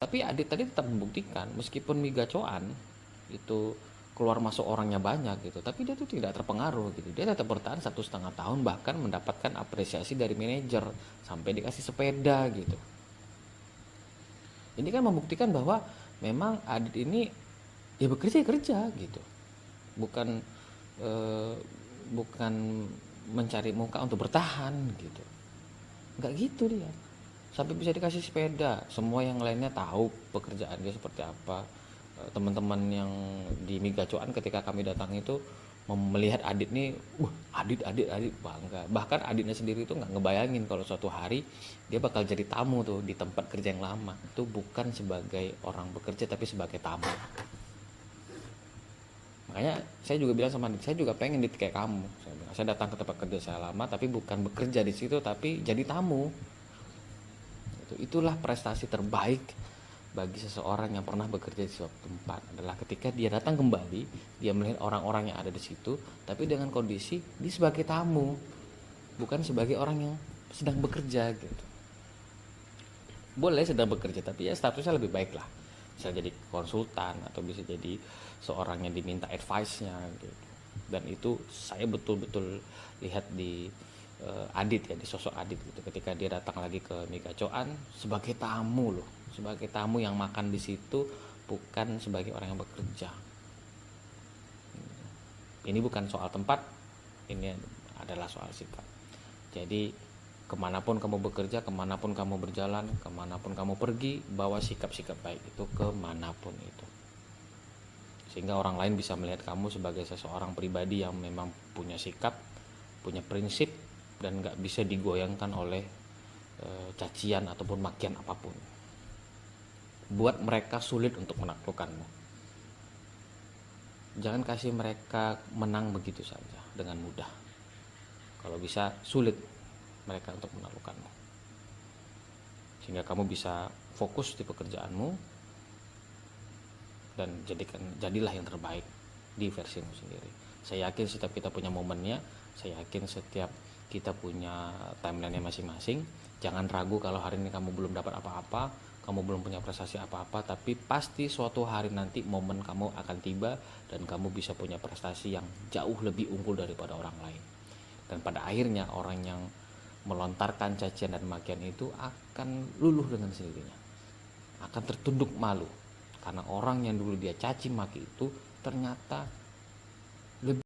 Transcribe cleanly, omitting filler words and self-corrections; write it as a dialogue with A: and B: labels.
A: Tapi Adit tadi tetap membuktikan meskipun migacoan itu keluar masuk orangnya banyak gitu, tapi dia tuh tidak terpengaruh gitu. Dia tetap bertahan 1,5 tahun, bahkan mendapatkan apresiasi dari manajer sampai dikasih sepeda gitu. Ini kan membuktikan bahwa memang Adit ini ya bekerja ya kerja gitu, bukan eh, bukan mencari muka untuk bertahan gitu. Nggak gitu dia, sampai bisa dikasih sepeda. Semua yang lainnya tahu pekerjaan dia seperti apa. Teman-teman yang di Migacoan ketika kami datang itu melihat Adit nih, Adit bangga. Bahkan Aditnya sendiri itu nggak ngebayangin kalau suatu hari dia bakal jadi tamu tuh di tempat kerja yang lama. Itu bukan sebagai orang bekerja tapi sebagai tamu. Makanya saya juga bilang sama Adit, saya juga pengen Dit kayak kamu. Saya datang ke tempat kerja saya lama tapi bukan bekerja di situ tapi jadi tamu. Itulah prestasi terbaik bagi seseorang yang pernah bekerja di suatu tempat, adalah ketika dia datang kembali, dia melihat orang-orang yang ada di situ, tapi dengan kondisi dia sebagai tamu, bukan sebagai orang yang sedang bekerja gitu. Boleh sedang bekerja, tapi ya statusnya lebih baik lah. Bisa jadi konsultan atau bisa jadi seorang yang diminta advice-nya gitu. Dan itu saya betul-betul lihat di Adit ya, di sosok Adit gitu, ketika dia datang lagi ke Migacoan sebagai tamu loh, sebagai tamu yang makan di situ, bukan sebagai orang yang bekerja. Ini bukan soal tempat, ini adalah soal sikap. Jadi kemanapun kamu bekerja, kemanapun kamu berjalan, kemanapun kamu pergi, bawa sikap-sikap baik itu kemanapun itu, sehingga orang lain bisa melihat kamu sebagai seseorang pribadi yang memang punya sikap, punya prinsip, dan gak bisa digoyangkan oleh cacian ataupun makian apapun. Buat mereka sulit untuk menaklukkanmu. Jangan kasih mereka menang begitu saja dengan mudah. Kalau bisa sulit mereka untuk menaklukkanmu, sehingga kamu bisa fokus di pekerjaanmu dan jadilah yang terbaik di versimu sendiri. Saya yakin setiap kita punya momennya, saya yakin setiap kita punya timeline-nya masing-masing. Jangan ragu kalau hari ini kamu belum dapat apa-apa, kamu belum punya prestasi apa-apa, tapi pasti suatu hari nanti momen kamu akan tiba dan kamu bisa punya prestasi yang jauh lebih unggul daripada orang lain. Dan pada akhirnya orang yang melontarkan cacian dan makian itu akan luluh dengan sendirinya, akan tertunduk malu, karena orang yang dulu dia caci maki itu ternyata